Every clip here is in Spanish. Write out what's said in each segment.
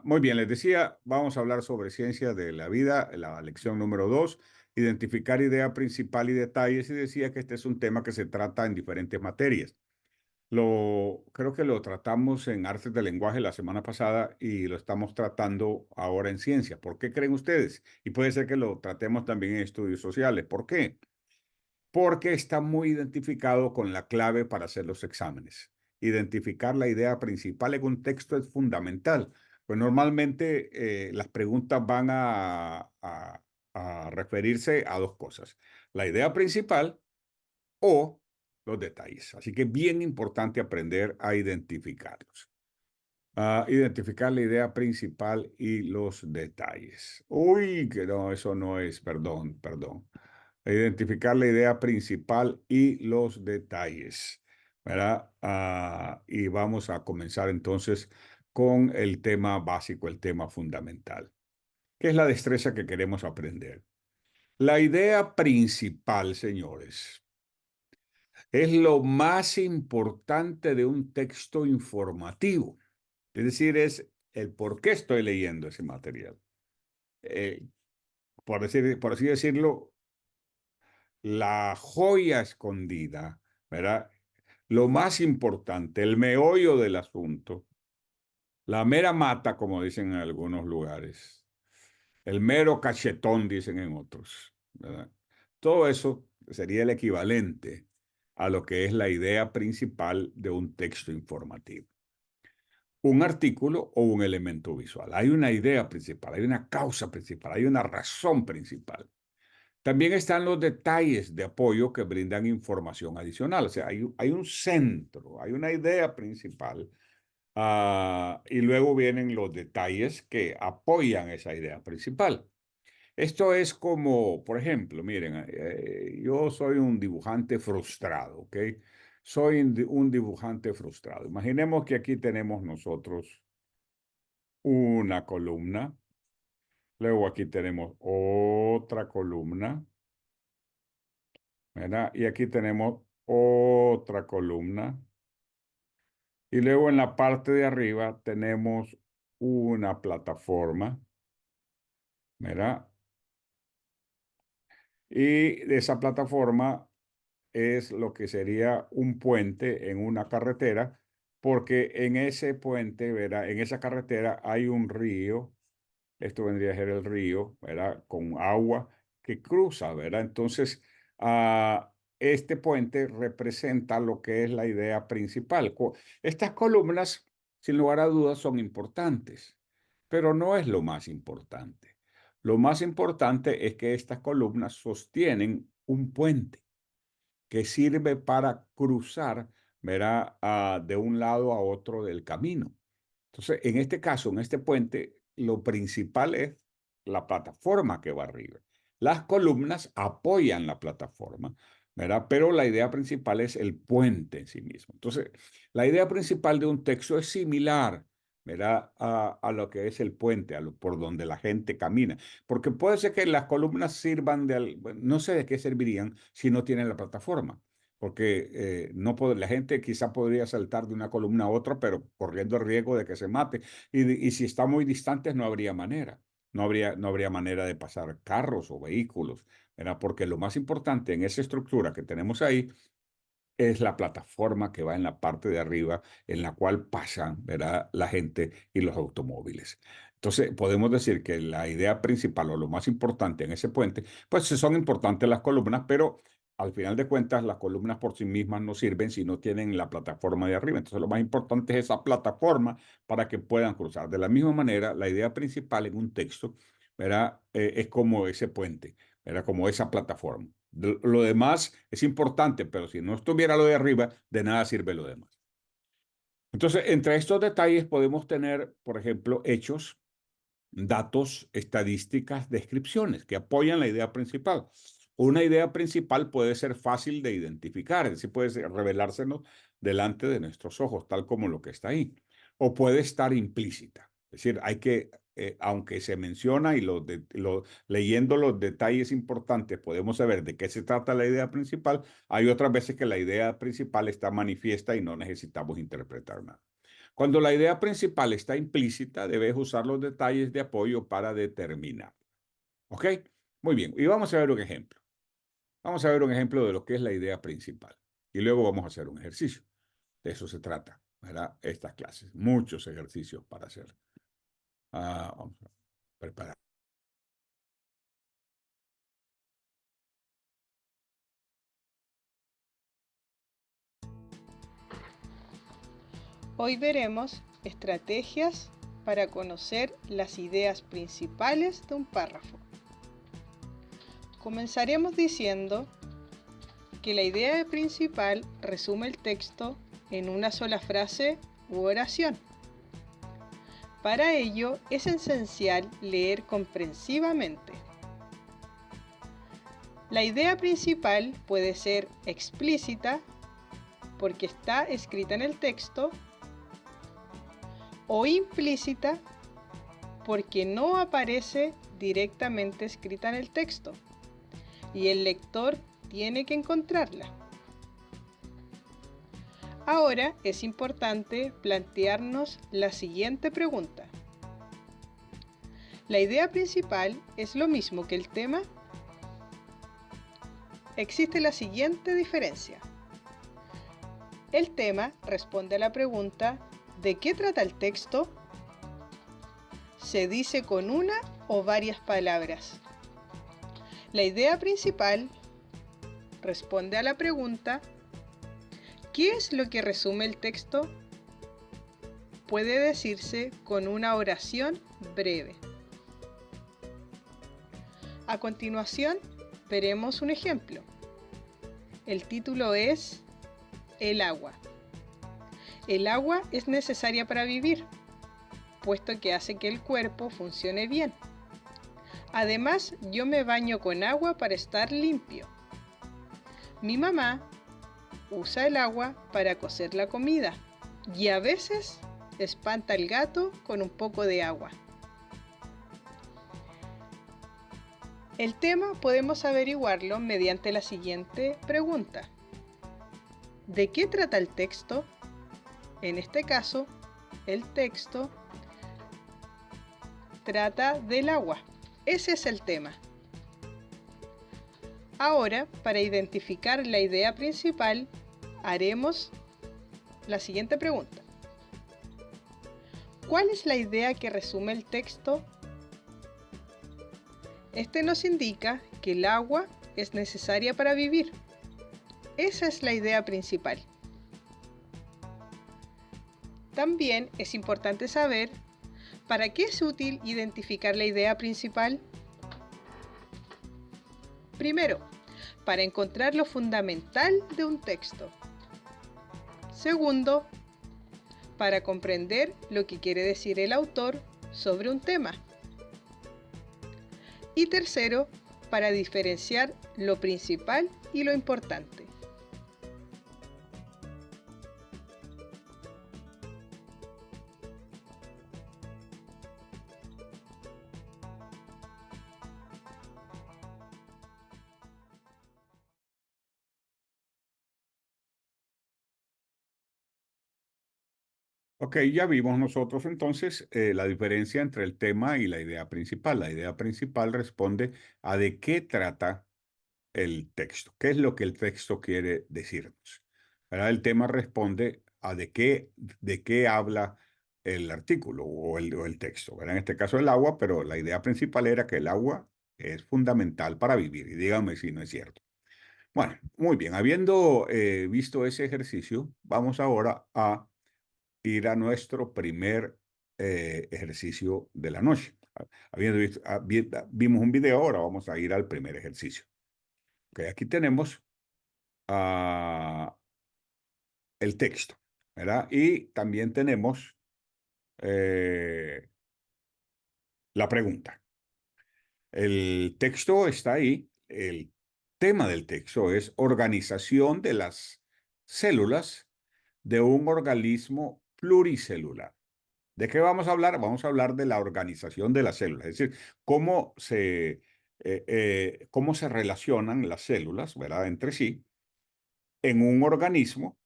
Muy bien, les decía, vamos a hablar sobre ciencia de la vida, la lección número 2, identificar idea principal y detalles, y decía que este es un tema que se trata en diferentes materias. Creo que lo tratamos en artes del lenguaje la semana pasada y lo estamos tratando ahora en ciencia. ¿Por qué creen ustedes? Y puede ser que lo tratemos también en estudios sociales. ¿Por qué? Porque está muy identificado con la clave para hacer los exámenes. Identificar la idea principal en un texto es fundamental. Pues normalmente las preguntas van a referirse a dos cosas: la idea principal o los detalles. Así que es bien importante aprender a identificarlos. Identificar la idea principal y los detalles. Uy, que no, eso no es, perdón. Identificar la idea principal y los detalles, ¿verdad? Y vamos a comenzar entonces con el tema básico, el tema fundamental, que es la destreza que queremos aprender. La idea principal, señores, es lo más importante de un texto informativo. Es decir, es el por qué estoy leyendo ese material. Eh, por así decirlo, la joya escondida, ¿verdad? Lo más importante, el meollo del asunto, la mera mata, como dicen en algunos lugares, el mero cachetón, dicen en otros, ¿verdad? Todo eso sería el equivalente a lo que es la idea principal de un texto informativo. Un artículo o un elemento visual. Hay una idea principal, hay una causa principal, hay una razón principal. También están los detalles de apoyo que brindan información adicional. O sea, hay un centro, hay una idea principal, y luego vienen los detalles que apoyan esa idea principal. Esto es como, por ejemplo, miren, yo soy un dibujante frustrado, ¿ok? Soy un dibujante frustrado. Imaginemos que aquí tenemos nosotros una columna, luego aquí tenemos otra columna, ¿verdad? Y aquí tenemos otra columna. Y luego en la parte de arriba tenemos una plataforma, ¿verdad? Y de esa plataforma es lo que sería un puente en una carretera, porque en ese puente, ¿verdad? En esa carretera hay un río. Esto vendría a ser el río, ¿verdad? Con agua que cruza, ¿verdad? Entonces, este puente representa lo que es la idea principal. Estas columnas, sin lugar a dudas, son importantes, pero no es lo más importante. Lo más importante es que estas columnas sostienen un puente que sirve para cruzar, ¿verdad? De un lado a otro del camino. Entonces, en este caso, en este puente, lo principal es la plataforma que va arriba. Las columnas apoyan la plataforma, ¿verdad? Pero la idea principal es el puente en sí mismo. Entonces, la idea principal de un texto es similar, ¿verdad? A lo que es el puente, por donde la gente camina. Porque puede ser que las columnas sirvan bueno, no sé de qué servirían si no tienen la plataforma, porque no la gente quizá podría saltar de una columna a otra, pero corriendo el riesgo de que se mate. Y si está muy distantes, no habría manera. No habría manera de pasar carros o vehículos, ¿verdad? Porque lo más importante en esa estructura que tenemos ahí es la plataforma que va en la parte de arriba, en la cual pasan, ¿verdad?, la gente y los automóviles. Entonces, podemos decir que la idea principal o lo más importante en ese puente, pues son importantes las columnas, pero al final de cuentas las columnas por sí mismas no sirven si no tienen la plataforma de arriba. Entonces, lo más importante es esa plataforma para que puedan cruzar. De la misma manera, la idea principal en un texto, ¿verdad?, es como ese puente, ¿verdad?, como esa plataforma. Lo demás es importante, pero si no estuviera lo de arriba, de nada sirve lo demás. Entonces, entre estos detalles podemos tener, por ejemplo, hechos, datos, estadísticas, descripciones que apoyan la idea principal. Una idea principal puede ser fácil de identificar, es decir, revelársenos delante de nuestros ojos, tal como lo que está ahí. O puede estar implícita. Es decir, aunque se menciona y leyendo los detalles importantes podemos saber de qué se trata la idea principal, hay otras veces que la idea principal está manifiesta y no necesitamos interpretar nada. Cuando la idea principal está implícita, debes usar los detalles de apoyo para determinar. ¿Ok? Muy bien. Y vamos a ver un ejemplo. Vamos a ver un ejemplo de lo que es la idea principal. Y luego vamos a hacer un ejercicio. De eso se trata, ¿verdad? Estas clases. Muchos ejercicios para hacer. Vamos a preparar. Hoy veremos estrategias para conocer las ideas principales de un párrafo. Comenzaremos diciendo que la idea principal resume el texto en una sola frase u oración. Para ello es esencial leer comprensivamente. La idea principal puede ser explícita porque está escrita en el texto o implícita porque no aparece directamente escrita en el texto y el lector tiene que encontrarla. Ahora es importante plantearnos la siguiente pregunta. ¿La idea principal es lo mismo que el tema? Existe la siguiente diferencia. El tema responde a la pregunta ¿de qué trata el texto? Se dice con una o varias palabras. La idea principal responde a la pregunta ¿qué es lo que resume el texto? Puede decirse con una oración breve. A continuación, veremos un ejemplo. El título es El agua. El agua es necesaria para vivir, puesto que hace que el cuerpo funcione bien. Además, yo me baño con agua para estar limpio. Mi mamá usa el agua para cocer la comida y a veces espanta al gato con un poco de agua. El tema podemos averiguarlo mediante la siguiente pregunta. ¿De qué trata el texto? En este caso, el texto trata del agua. Ese es el tema. Ahora, para identificar la idea principal, haremos la siguiente pregunta. ¿Cuál es la idea que resume el texto? Este nos indica que el agua es necesaria para vivir. Esa es la idea principal. También es importante saber para qué es útil identificar la idea principal. Primero, para encontrar lo fundamental de un texto. Segundo, para comprender lo que quiere decir el autor sobre un tema. Y tercero, para diferenciar lo principal y lo importante. Ok, ya vimos nosotros entonces la diferencia entre el tema y la idea principal. La idea principal responde a de qué trata el texto, qué es lo que el texto quiere decirnos. ¿Verdad? El tema responde a de qué habla el artículo o el texto. ¿Verdad? En este caso el agua, pero la idea principal era que el agua es fundamental para vivir. Y dígame si no es cierto. Bueno, muy bien. Habiendo visto ese ejercicio, vamos ahora a ir a nuestro primer ejercicio de la noche. Habiendo visto, vimos un video, ahora vamos a ir al primer ejercicio. Okay, aquí tenemos el texto, ¿verdad? Y también tenemos eh, la pregunta. El texto está ahí. El tema del texto es organización de las células de un organismo pluricelular. ¿De qué vamos a hablar? Vamos a hablar de la organización de las células, es decir, cómo se relacionan las células, ¿verdad?, entre sí en un organismo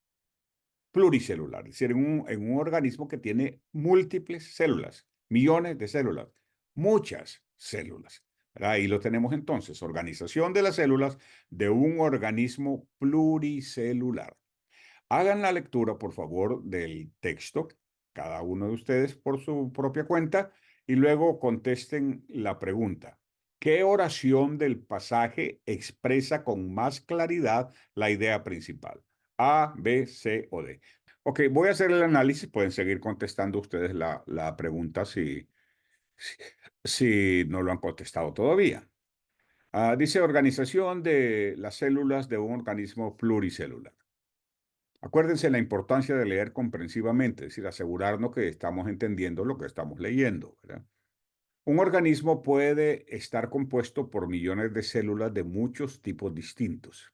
pluricelular, es decir, en un organismo que tiene múltiples células, millones de células, muchas células. ¿Verdad? Ahí lo tenemos entonces, organización de las células de un organismo pluricelular. Hagan la lectura, por favor, del texto, cada uno de ustedes por su propia cuenta, y luego contesten la pregunta. ¿Qué oración del pasaje expresa con más claridad la idea principal? A, B, C o D. Ok, voy a hacer el análisis. Pueden seguir contestando ustedes la pregunta si, si no lo han contestado todavía. Dice organización de las células de un organismo pluricelular. Acuérdense la importancia de leer comprensivamente, es decir, asegurarnos que estamos entendiendo lo que estamos leyendo, ¿verdad? Un organismo puede estar compuesto por millones de células de muchos tipos distintos.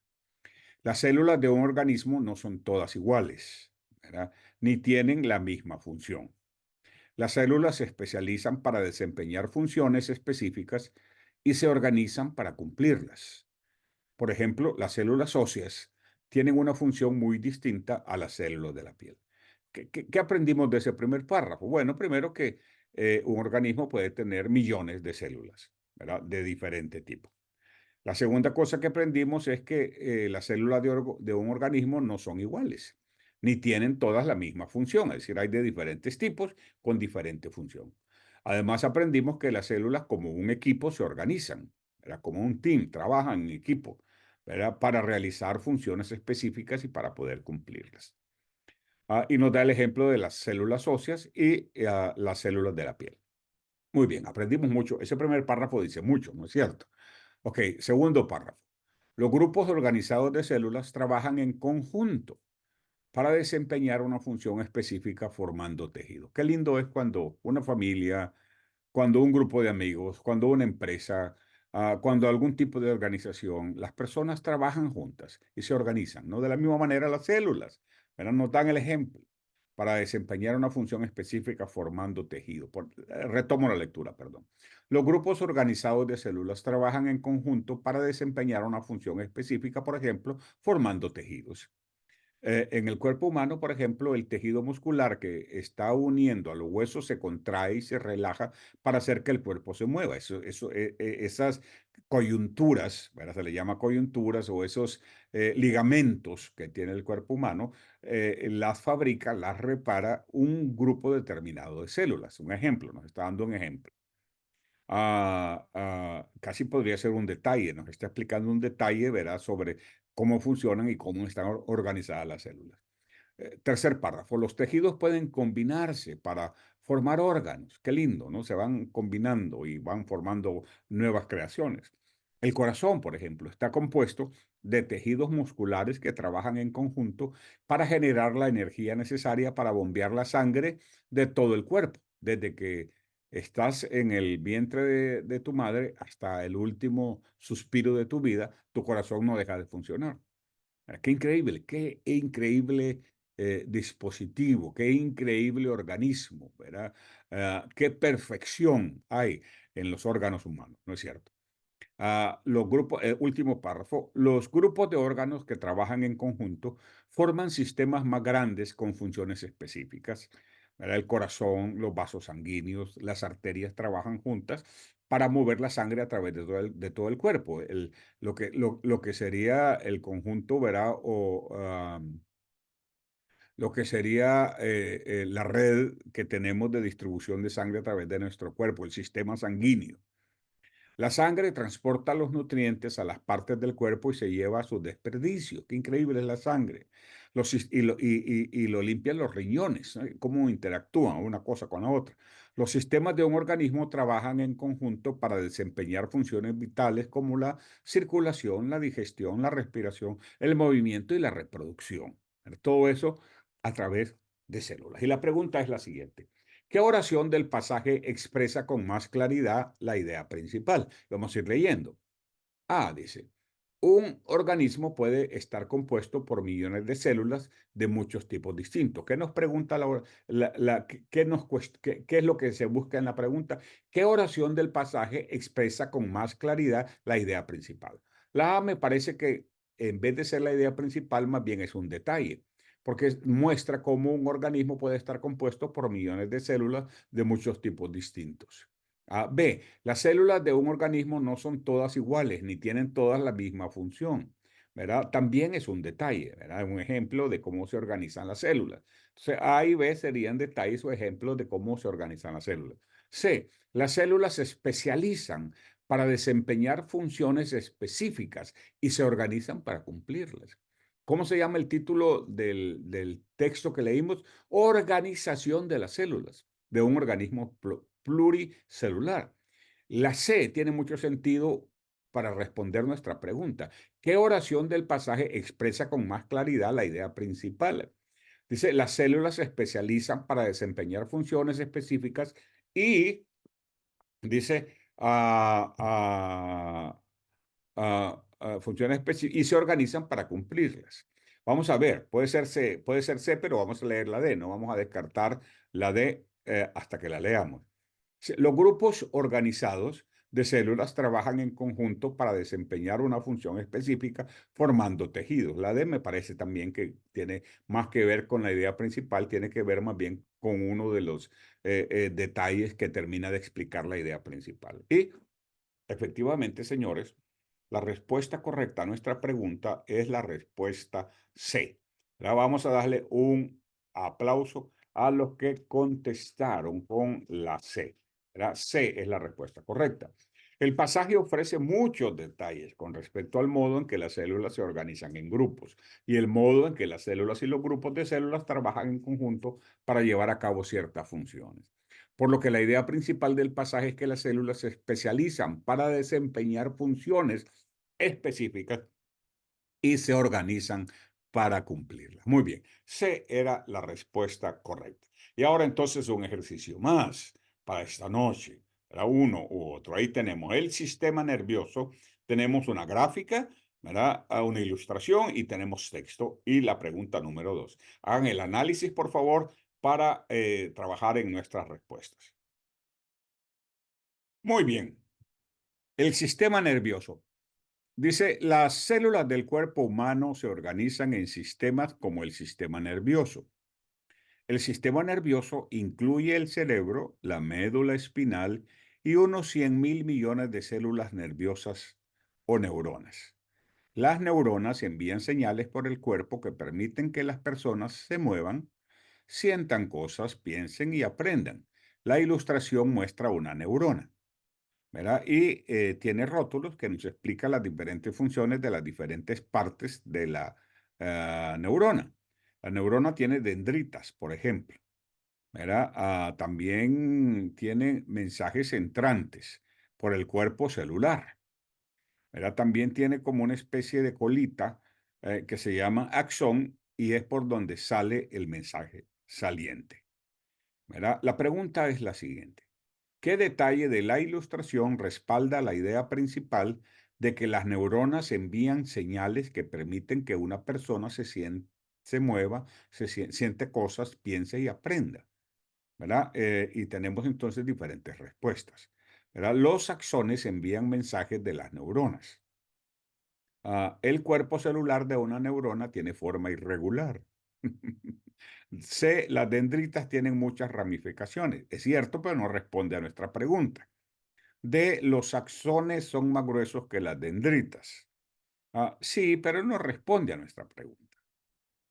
Las células de un organismo no son todas iguales, ¿verdad? Ni tienen la misma función. Las células se especializan para desempeñar funciones específicas y se organizan para cumplirlas. Por ejemplo, las células óseas tienen una función muy distinta a las células de la piel. ¿Qué aprendimos de ese primer párrafo? Bueno, primero que un organismo puede tener millones de células, ¿verdad? De diferente tipo. La segunda cosa que aprendimos es que las células de un organismo no son iguales, ni tienen todas la misma función, es decir, hay de diferentes tipos con diferente función. Además, aprendimos que las células como un equipo se organizan, ¿verdad? Como un team, trabajan en equipo, ¿verdad? Para realizar funciones específicas y para poder cumplirlas. Y nos da el ejemplo de las células óseas y las células de la piel. Muy bien, aprendimos mucho. Ese primer párrafo dice mucho, ¿no es cierto? Ok, segundo párrafo. Los grupos organizados de células trabajan en conjunto para desempeñar una función específica formando tejido. Qué lindo es cuando una familia, cuando un grupo de amigos, cuando una empresa, cuando algún tipo de organización, las personas trabajan juntas y se organizan, ¿no? De la misma manera las células, ¿verdad? Nos dan el ejemplo para desempeñar una función específica formando tejido. Retomo la lectura, perdón. Los grupos organizados de células trabajan en conjunto para desempeñar una función específica, por ejemplo, formando tejidos. En el cuerpo humano, por ejemplo, el tejido muscular que está uniendo a los huesos se contrae y se relaja para hacer que el cuerpo se mueva. Esas coyunturas, ¿verdad? Se le llama coyunturas o esos ligamentos que tiene el cuerpo humano, las fabrica, las repara un grupo determinado de células. Un ejemplo, nos está dando un ejemplo. Casi podría ser un detalle, nos está explicando un detalle, ¿verdad? Sobre cómo funcionan y cómo están organizadas las células. Tercer párrafo, los tejidos pueden combinarse para formar órganos. Qué lindo, ¿no? Se van combinando y van formando nuevas creaciones. El corazón, por ejemplo, está compuesto de tejidos musculares que trabajan en conjunto para generar la energía necesaria para bombear la sangre de todo el cuerpo, desde que estás en el vientre de tu madre hasta el último suspiro de tu vida, tu corazón no deja de funcionar. Qué increíble dispositivo, qué increíble organismo, ¿verdad? Qué perfección hay en los órganos humanos, ¿no es cierto? Los grupos, último párrafo, los grupos de órganos que trabajan en conjunto forman sistemas más grandes con funciones específicas. ¿Verdad? El corazón, los vasos sanguíneos, las arterias trabajan juntas para mover la sangre a través de todo el cuerpo. Lo que sería el conjunto, ¿verdad? Lo que sería la red que tenemos de distribución de sangre a través de nuestro cuerpo, el sistema sanguíneo. La sangre transporta los nutrientes a las partes del cuerpo y se lleva a su desperdicio. Qué increíble es la sangre. Y lo limpian los riñones, ¿no? Cómo interactúan una cosa con la otra. Los sistemas de un organismo trabajan en conjunto para desempeñar funciones vitales como la circulación, la digestión, la respiración, el movimiento y la reproducción. Todo eso a través de células. Y la pregunta es la siguiente. ¿Qué oración del pasaje expresa con más claridad la idea principal? Vamos a ir leyendo. Dice, un organismo puede estar compuesto por millones de células de muchos tipos distintos. ¿Qué nos pregunta qué es lo que se busca en la pregunta? ¿Qué oración del pasaje expresa con más claridad la idea principal? La A me parece que en vez de ser la idea principal, más bien es un detalle. porque muestra cómo un organismo puede estar compuesto por millones de células de muchos tipos distintos. B, las células de un organismo no son todas iguales ni tienen todas la misma función, ¿verdad? También es un detalle, ¿verdad? Un ejemplo de cómo se organizan las células. Entonces, A y B serían detalles o ejemplos de cómo se organizan las células. C, las células se especializan para desempeñar funciones específicas y se organizan para cumplirlas. ¿Cómo se llama el título del texto que leímos? Organización de las células de un organismo pluricelular. La C tiene mucho sentido para responder nuestra pregunta. ¿Qué oración del pasaje expresa con más claridad la idea principal? Dice, las células se especializan para desempeñar funciones específicas y, dice, funciones específicas y se organizan para cumplirlas. Vamos a ver, puede ser C, pero vamos a leer la D, no vamos a descartar la D hasta que la leamos. Los grupos organizados de células trabajan en conjunto para desempeñar una función específica formando tejidos. La D me parece también que tiene más que ver con la idea principal, tiene que ver más bien con uno de los detalles que termina de explicar la idea principal. Y efectivamente, señores, la respuesta correcta a nuestra pregunta es la respuesta C. Ahora vamos a darle un aplauso a los que contestaron con la C. C es la respuesta correcta. El pasaje ofrece muchos detalles con respecto al modo en que las células se organizan en grupos y el modo en que las células y los grupos de células trabajan en conjunto para llevar a cabo ciertas funciones. Por lo que la idea principal del pasaje es que las células se especializan para desempeñar funciones específicas y se organizan para cumplirlas. Muy bien, C era la respuesta correcta. Y ahora entonces un ejercicio más para esta noche. Era uno u otro. Ahí tenemos el sistema nervioso, tenemos una gráfica, ¿verdad? Una ilustración y tenemos texto. Y la pregunta número 2. Hagan el análisis, por favor, para trabajar en nuestras respuestas. Muy bien. El sistema nervioso. Dice, las células del cuerpo humano se organizan en sistemas como el sistema nervioso. El sistema nervioso incluye el cerebro, la médula espinal y unos 100.000 millones de células nerviosas o neuronas. Las neuronas envían señales por el cuerpo que permiten que las personas se muevan, sientan cosas, piensen y aprendan. La ilustración muestra una neurona, ¿verdad? Y tiene rótulos que nos explican las diferentes funciones de las diferentes partes de la neurona. La neurona tiene dendritas, por ejemplo, ¿verdad? También tiene mensajes entrantes por el cuerpo celular, ¿verdad? También tiene como una especie de colita que se llama axón y es por donde sale el mensaje saliente, ¿verdad? La pregunta es la siguiente. ¿Qué detalle de la ilustración respalda la idea principal de que las neuronas envían señales que permiten que una persona se mueva, siente cosas, piense y aprenda? ¿Verdad? Y tenemos entonces diferentes respuestas. ¿Verdad? Los axones envían mensajes de las neuronas. El cuerpo celular de una neurona tiene forma irregular. C, las dendritas tienen muchas ramificaciones. Es cierto, pero no responde a nuestra pregunta. D, los axones son más gruesos que las dendritas. Sí, pero no responde a nuestra pregunta.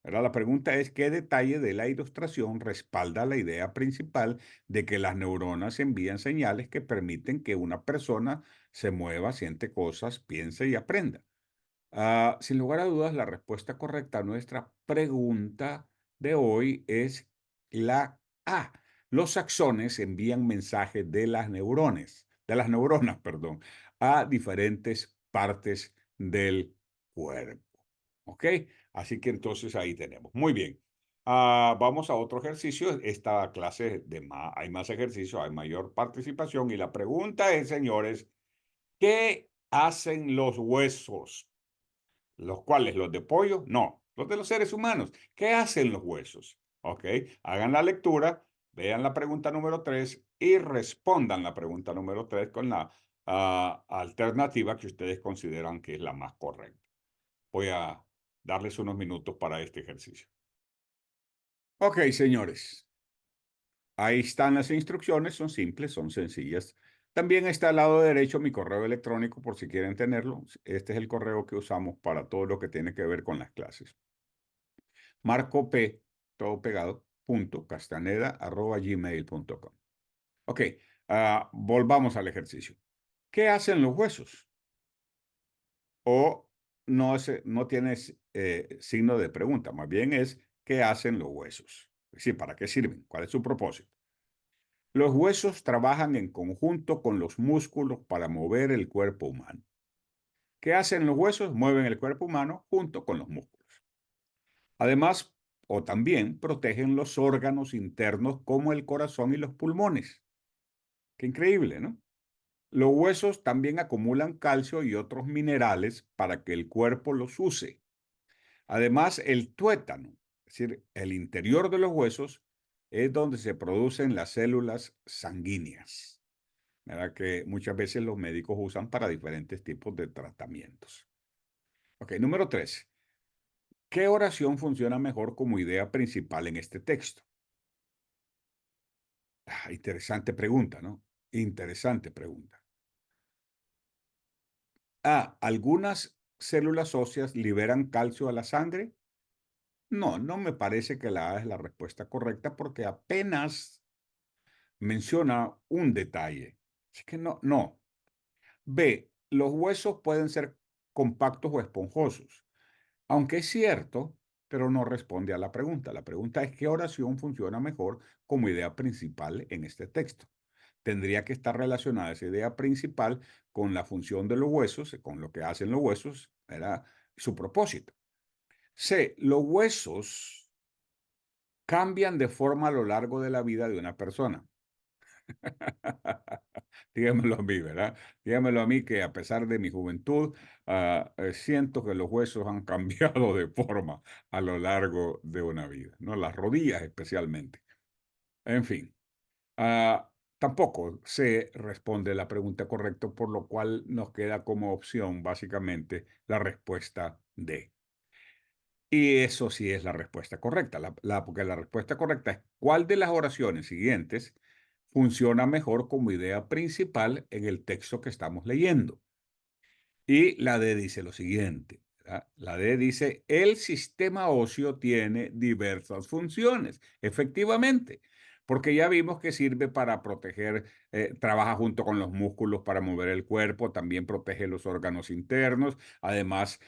¿Verdad? La pregunta es, ¿qué detalle de la ilustración respalda la idea principal de que las neuronas envían señales que permiten que una persona se mueva, siente cosas, piense y aprenda? Sin lugar a dudas, la respuesta correcta a nuestra pregunta de hoy es la A. Los axones envían mensajes de las neuronas, perdón, a diferentes partes del cuerpo. ¿Ok? Así que entonces ahí tenemos. Muy bien. Vamos a otro ejercicio. Esta clase hay más ejercicios, hay mayor participación. Y la pregunta es, señores, ¿qué hacen los huesos? ¿Los cuales? ¿Los de pollo? No, los de los seres humanos. ¿Qué hacen los huesos? Ok, hagan la lectura, vean la pregunta número 3 y respondan la pregunta número 3 con la alternativa que ustedes consideran que es la más correcta. Voy a darles unos minutos para este ejercicio. Ok, señores. Ahí están las instrucciones, son simples, son sencillas. También está al lado derecho mi correo electrónico por si quieren tenerlo. Este es el correo que usamos para todo lo que tiene que ver con las clases. Marco P, todo pegado, punto, castaneda@gmail.com. Ok, volvamos al ejercicio. ¿Qué hacen los huesos? O no, no tienes signo de pregunta, más bien es ¿qué hacen los huesos? Es decir, ¿para qué sirven? ¿Cuál es su propósito? Los huesos trabajan en conjunto con los músculos para mover el cuerpo humano. ¿Qué hacen los huesos? Mueven el cuerpo humano junto con los músculos. Además, o también protegen los órganos internos como el corazón y los pulmones. Qué increíble, ¿no? Los huesos también acumulan calcio y otros minerales para que el cuerpo los use. Además, el tuétano, es decir, el interior de los huesos, es donde se producen las células sanguíneas, ¿verdad? Que muchas veces los médicos usan para diferentes tipos de tratamientos. Ok, número 3. ¿Qué oración funciona mejor como idea principal en este texto? Interesante pregunta, ¿no? Interesante pregunta. ¿Algunas células óseas liberan calcio a la sangre? No, no me parece que la A es la respuesta correcta porque apenas menciona un detalle. Así que no, no. B, los huesos pueden ser compactos o esponjosos, aunque es cierto, pero no responde a la pregunta. La pregunta es qué oración funciona mejor como idea principal en este texto. Tendría que estar relacionada esa idea principal con la función de los huesos, con lo que hacen los huesos, era su propósito. C, los huesos cambian de forma a lo largo de la vida de una persona. Dígamelo a mí, ¿verdad? Dígamelo a mí que a pesar de mi juventud, siento que los huesos han cambiado de forma a lo largo de una vida, ¿no? Las rodillas especialmente. En fin, tampoco se responde la pregunta correcta, por lo cual nos queda como opción básicamente la respuesta D. Y eso sí es la respuesta correcta, porque la respuesta correcta es ¿cuál de las oraciones siguientes funciona mejor como idea principal en el texto que estamos leyendo? Y la D dice lo siguiente, ¿verdad? La D dice, el sistema óseo tiene diversas funciones, efectivamente, porque ya vimos que sirve para proteger, trabaja junto con los músculos para mover el cuerpo, también protege los órganos internos, además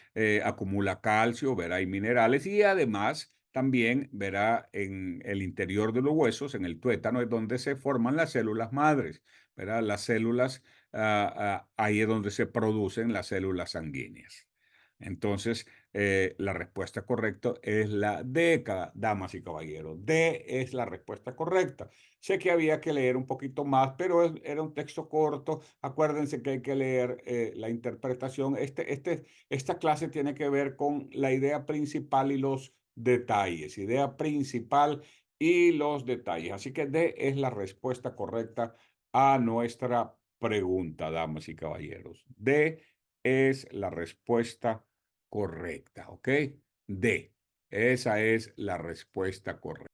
acumula calcio, verá, y minerales, y además también verá en el interior de los huesos, en el tuétano, es donde se forman las células madres, ¿verdad? Las células ahí es donde se producen las células sanguíneas. Entonces, la respuesta correcta es la D, damas y caballeros. D es la respuesta correcta. Sé que había que leer un poquito más, pero era un texto corto. Acuérdense que hay que leer la interpretación. Esta clase tiene que ver con la idea principal y los detalles. Idea principal y los detalles. Así que D es la respuesta correcta a nuestra pregunta, damas y caballeros. D es la respuesta correcta, ¿ok? D. Esa es la respuesta correcta.